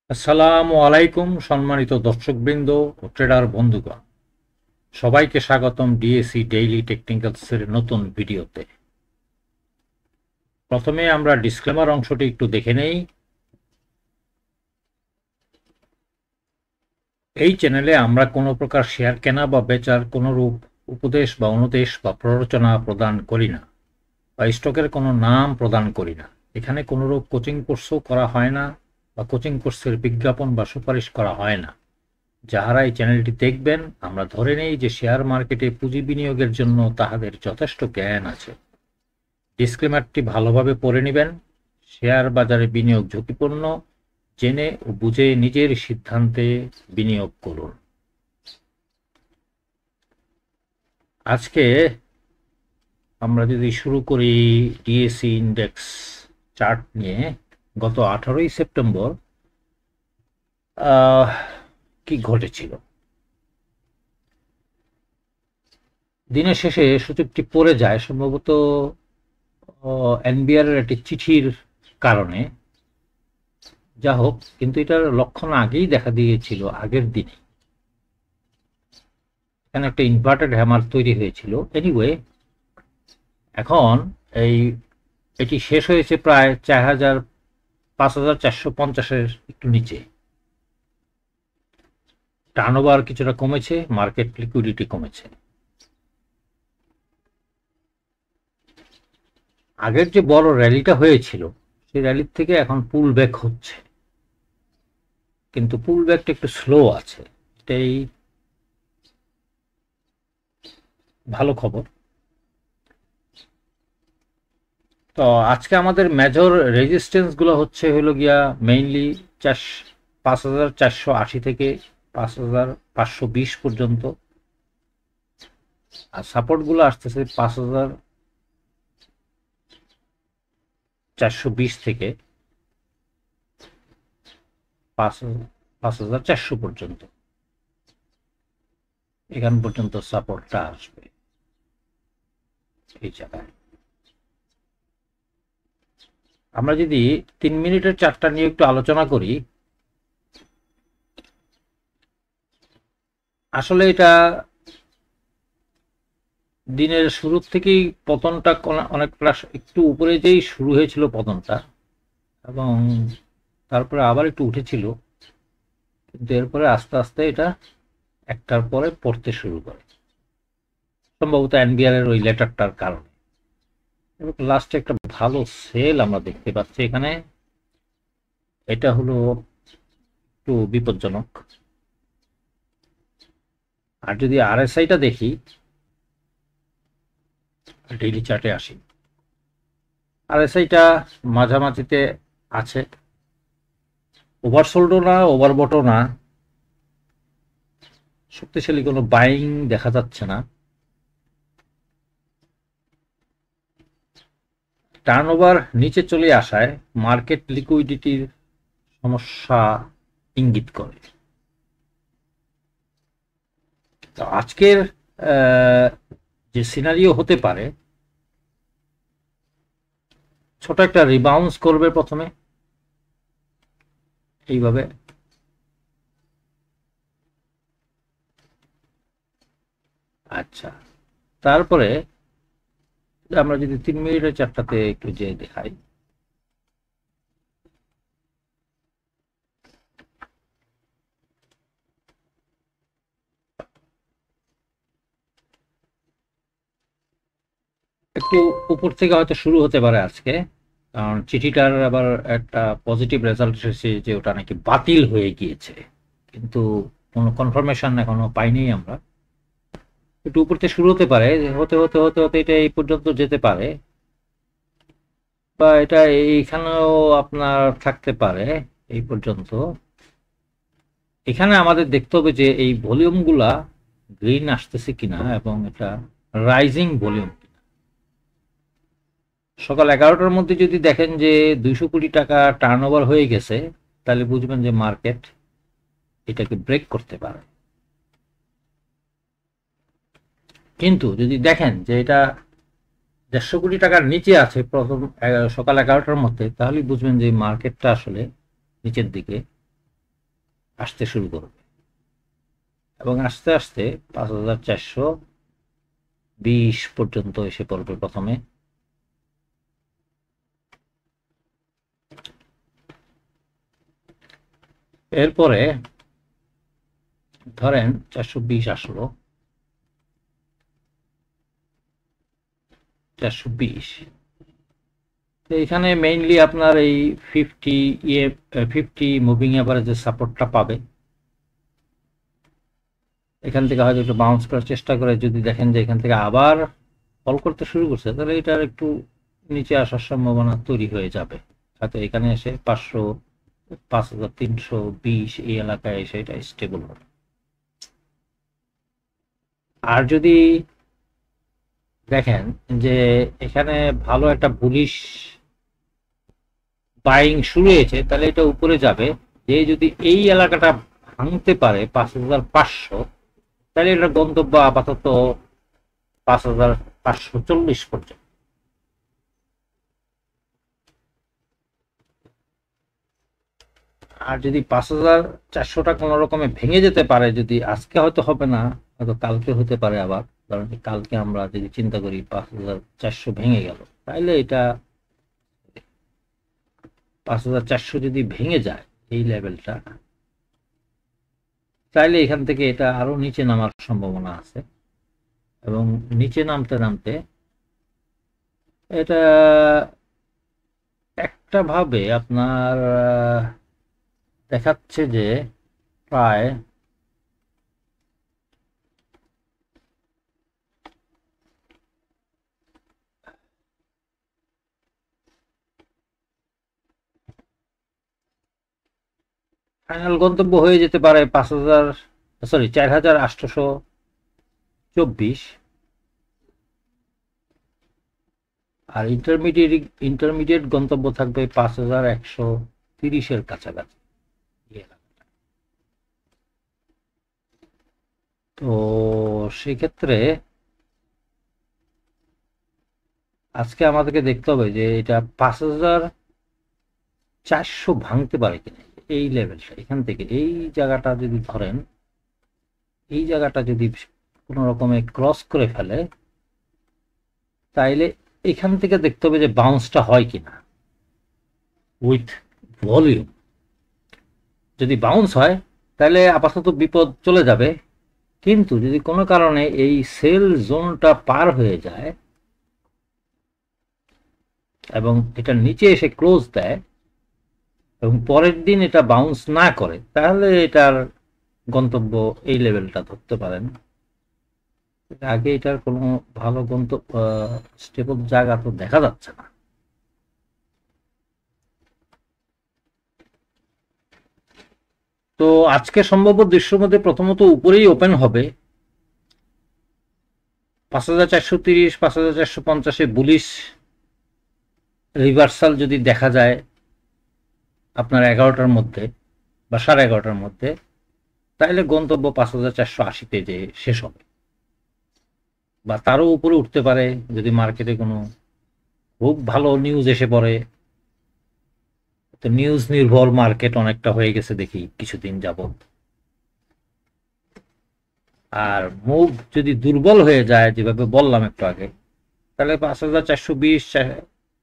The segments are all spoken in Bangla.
আসসালামু আলাইকুম সম্মানিত দর্শকবৃন্দ ও ট্রেডার বন্ধুগণ, সবাইকে স্বাগতম ডিএসি ডেইলি টেকনিক্যালসের নতুন ভিডিওতে। প্রথমে আমরা ডিসক্লেমার অংশটি একটু দেখে নেই। এই চ্যানেলে আমরা কোনো প্রকার শেয়ার কেনা বা বেচার কোনো রূপ উপদেশ বা অনুদেশ বা প্ররোচনা প্রদান করি না, বা স্টকের কোনো নাম প্রদান করি না। এখানে কোনো রূপ কোচিং কোর্সও করা হয় না, বা কোচিং কোর্সের বিজ্ঞাপন বা সুপারিশ করা হয় না। যাহারা এই চ্যানেলটি দেখবেন, আমরা ধরে নেই যে শেয়ার মার্কেটে পুঁজি বিনিয়োগের জন্য তাহাদের যথেষ্ট জ্ঞান আছে। ডিসক্লেমারটি ভালোভাবে পড়ে নেবেন। শেয়ার বাজারে বিনিয়োগ ঝুঁকিপূর্ণ, জেনে ও বুঝে নিজের সিদ্ধান্তে বিনিয়োগ করুন। আজকে আমরা যদি শুরু করি ডিএসি ইন্ডেক্স চার্ট নিয়ে, গত 18ই সেপ্টেম্বর কি ঘটেছিল। দিনের শেষে সূচকটি পড়ে যায় সম্ভবত এনবিআর এর একটি চিঠির কারণে। যা হোক, কিন্তু এটার লক্ষণ আগেই দেখা দিয়েছিল, আগের দিনে এখানে একটা ইনভার্টেড হ্যামার তৈরি হয়েছিল। এনিওয়ে, এখন এটি শেষ হয়েছে প্রায় 5450 একটু নিচে। টার্নওভার কিছুটা কমেছে, মার্কেট লিকুইডিটি কমেছে। আগের যে বড় র্যালিটা হয়েছিল, সেই র্যালির থেকে এখন পুল ব্যাক হচ্ছে, কিন্তু পুল ব্যাকটা একটু স্লো আছে। এটাই ভালো খবর। তো আজকে আমাদের মেজর রেজিস্ট্যান্স গুলো হলো গিয়া মেইনলি 5480 থেকে 5520 পর্যন্ত, আর সাপোর্ট গুলো আসতেছে 5420 থেকে 5400 পর্যন্ত। এখান পর্যন্ত সাপোর্টটা আসবে এই জায়গায়। আমরা যদি 3 মিনিটের চার্টটা নিয়ে একটু আলোচনা করি, আসলে এটা দিনের শুরু থেকেই পতনটা অনেকটা একটু উপরে যেই শুরু হয়েছিল পতনটা, এবং তারপরে আবার একটু উঠেছিল, কিন্তু এরপরে আস্তে আস্তে এটা একটার পরে পড়তে শুরু করে, সম্ভবত এনবিআর এর ওই লেটারটার কারণে। এবং লাস্টে একটা ভালো সেল আমরা দেখতে পাচ্ছি এখানে। এটা হলো একটু বিপজ্জনক। আর যদি আরএসআইটা দেখি, ডেইলি চার্টে আসি, আরএসআইটা মাঝামাঝিতে আছে, ওভারসোল্ডও না, ওভারবটও না, শক্তিশালী কোনো বাইং দেখা যাচ্ছে না। টার্নওভার নিচে চলে আসায় মার্কেট লিকুইডিটির সমস্যা ইঙ্গিত করে। তো আজকের যে সিনারিও হতে পারে, ছোট একটা রিবাউন্স করবে প্রথমে এইভাবে, আচ্ছা, তারপরে আমরা যদি 3 মিনিটের চারটাতে একটু যে দেখাই, একটু উপর থেকে হয়তো শুরু হতে পারে আজকে, কারণ চিঠিটার আবার একটা পজিটিভ রেজাল্ট এসেছে যে ওটা নাকি বাতিল হয়ে গিয়েছে, কিন্তু কোনো কনফার্মেশন এখনো পাইনি আমরা। একটু উপর থেকে শুরু হতে পারে, হতে হতে হতে হতে এটা এই পর্যন্ত যেতে পারে, বা এটা এইখানেও আপনার থাকতে পারে এই পর্যন্ত। এখানে আমাদের দেখতে হবে যে এই ভলিউমগুলা গ্রিন আসতেছে কিনা, এবং এটা রাইজিং ভলিউম। সকাল 11টার মধ্যে যদি দেখেন যে 200 কোটি টাকা টার্নওভার হয়ে গেছে, তাহলে বুঝবেন যে মার্কেট এটাকে ব্রেক করতে পারে। কিন্তু যদি দেখেন যে এটা 150 কোটি টাকার নিচে আছে প্রথম সকাল 11টার মধ্যে, তাহলে বুঝবেন যে মার্কেটটা আসলে নিচের দিকে আসতে শুরু করবে এবং আস্তে আস্তে 5,420 পর্যন্ত এসে পড়বে প্রথমে। এরপরে ধরেন 420 আসলো, 420। তো এখানে মেইনলি আপনার এই 50 মুভিং অ্যাভারেজের সাপোর্টটা পাবে। এখান থেকে হয়তো একটু বাউন্স করার চেষ্টা করে, যদি দেখেন যে এখান থেকে আবার ফল করতে শুরু করছে, তাহলে এটার একটু নিচে আসার সম্ভাবনা তৈরি হয়ে যাবে। হয়তো এখানে এসে 5,320 এই এলাকায় এসে এটা স্টেবল হবে। আর যদি দেখেন যে এখানে ভালো একটা বুলিশ বাইং শুরু হয়েছে, তাহলে এটা উপরে যাবে। যে যদি এই এলাকাটা ভাঙতে পারে 5,500, তাহলে এটার গন্তব্য আপাতত 5,540 পর্যন্ত। আর যদি 5,400টা কোনো রকমে ভেঙে যেতে পারে, যদি আজকে হয়তো হবে না, হয়তো কালকে হতে পারে আবার, কারণ কালকে আমরা যদি চিন্তা করি 5,400 ভেঙে গেল, তাহলে এটা 5,400 যদি ভেঙে যায় এই লেভেলটা, তাহলে এখান থেকে এটা আরো নিচে নামার সম্ভাবনা আছে। এবং নিচে নামতে নামতে এটা একটা ভাবে আপনার দেখাচ্ছে যে প্রায় ফাইনাল গন্তব্য হয়ে যেতে পারে 4,824। আর ইন্টারমিডিয়েট গন্তব্য থাকবে 5,130-এর কাছাকাছি। তো সেক্ষেত্রে আজকে আমাদেরকে দেখতে হবে যে এটা 5,400 ভাঙতে পারে কিনা। এই লেভেলটা এখান থেকে এই জায়গাটা যদি ধরেন, এই জায়গাটা যদি কোনো রকমে ক্রস করে ফেলে, তাইলে এখান থেকে দেখতে হবে যে বাউন্সটা হয় কিনা উইথ ভলিউম। যদি বাউন্স হয় তাহলে আপাতত বিপদ চলে যাবে। কিন্তু যদি কোনো কারণে এই সেল জোনটা পার হয়ে যায় এবং এটা নিচে এসে ক্লোজ দেয় এবং পরের দিন এটা বাউন্স না করে, তাহলে এটার গন্তব্য এই লেভেলটা ধরতে পারেন। আগে এটার কোনো ভালো গন্তব্য স্টেবল জায়গা তো দেখা যাচ্ছে না। তো আজকে সম্ভাব্য দৃশ্যের মধ্যে প্রথমত উপরেই ওপেন হবে 5,430, 5,450-এ বুলিশ রিভার্সাল যদি দেখা যায় আপনার 11টার মধ্যে বা 11:30টার মধ্যে, তাহলে গন্তব্য 5,480-তে যে শেষ হবে বা তারও উপরে উঠতে পারে যদি মার্কেটে কোনো খুব ভালো নিউজ এসে পড়ে। তো নিউজ নির্ভর মার্কেট অনেকটা হয়ে গেছে দেখি কিছুদিন যাবত। আর মুভ যদি দুর্বল হয়ে যায় যেভাবে বললাম একটু আগে, তাহলে 5,420,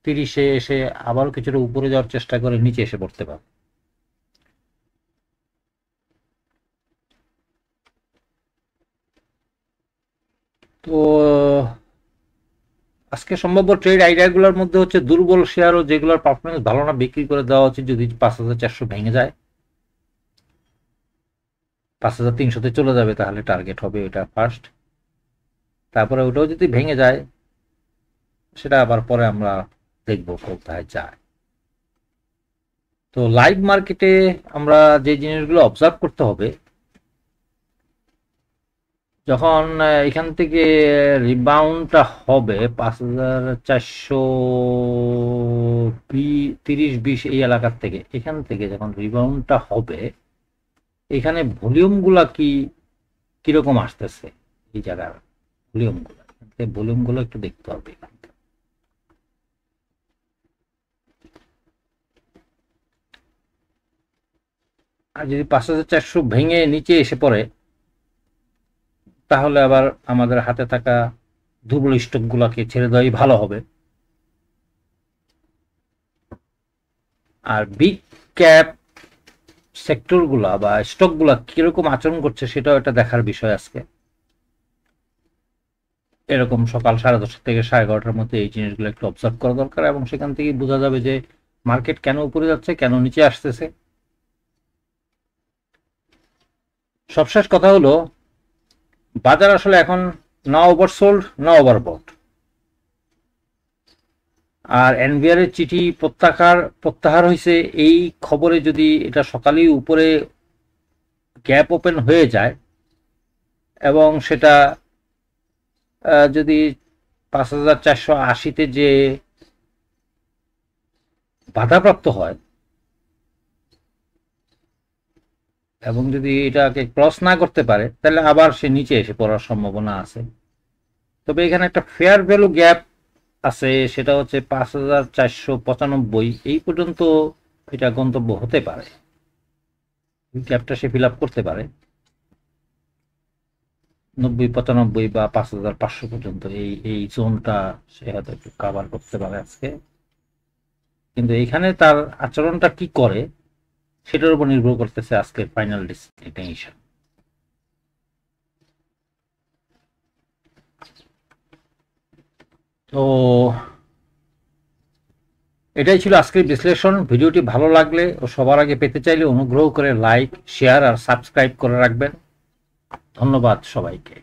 30-এ এসে আবারও কিছুটা উপরে যাওয়ার চেষ্টা করে নিচে এসে পড়তে পারে। তো আজকে সম্ভাব্য ট্রেড আইডিয়াগুলোর মধ্যে হচ্ছে দুর্বল শেয়ার ও যেগুলোর পারফরমেন্স ভালো না বিক্রি করে দেওয়া উচিত। যদি 5,400 ভেঙে যায়, 5,300-তে চলে যাবে, তাহলে টার্গেট হবে এটা ফার্স্ট। তারপরে ওটাও যদি ভেঙে যায়, সেটা আবার পরে আমরা দেখবো কোথায় যায়। তো লাইভ মার্কেটে আমরা যে জিনিসগুলো অবজার্ভ করতে হবে, যখন এখান থেকে রিবাউন্ডটা হবে 5,430-20 এই এলাকার থেকে, এখান থেকে যখন রিবাউন্ডটা হবে, এখানে ভলিউমগুলা কিরকম আসতেছে, এই জায়গার ভলিউমগুলো একটু দেখতে হবে। আর যদি 5,400 ভেঙে নিচে এসে পড়ে তাহলে আবার আমাদের হাতে থাকা দুর্বল স্টকগুলোকে ছেড়ে দেওয়াই ভালো হবে। আর বিগ ক্যাপ সেক্টরগুলা বা স্টকগুলা কিরকম আচরণ করছে সেটাও একটা দেখার বিষয় আজকে। এরকম সকাল 10:30 থেকে 11:30টার মধ্যে এই জিনিসগুলো একটু অবজার্ভ করা দরকার, এবং সেখান থেকে বোঝা যাবে যে মার্কেট কেন উপরে যাচ্ছে, কেন নিচে আসতেছে। সবশেষ কথা হলো, বাজার আসলে এখন না ওভারসোল্ড না ওভারবট। আর এনবিআর এর চিঠি প্রত্যাহার হয়েছে এই খবরে যদি এটা সকালেই উপরে গ্যাপ ওপেন হয়ে যায় এবং সেটা যদি 5,480-তে যে বাধাপ্রাপ্ত হয় এবং যদি এটাকে ক্রস না করতে পারে তাহলে আবার সে নিচে এসে পড়ার সম্ভাবনা আছে। তবে এখানে একটা ফেয়ার ভ্যালু গ্যাপ আছে, সেটা হচ্ছে 5,495 এই পর্যন্ত এটা গন্তব্য হতে পারে, গ্যাপটা সে ফিল আপ করতে পারে 90-95 বা 5,500 পর্যন্ত এই জোনটা সে হয়তো একটু কাভার করতে পারে আজকে। কিন্তু এখানে তার আচরণটা কি করে সেটার উপর নির্ভর করতেছে আজকের ফাইনাল ডেস্টিনেশন। তো এটাই ছিল আজকের বিশ্লেষণ। ভিডিওটি ভালো লাগলে ও সবার আগে পেতে চাইলে অনুগ্রহ করে লাইক, শেয়ার আর সাবস্ক্রাইব করে রাখবেন। ধন্যবাদ সবাইকে।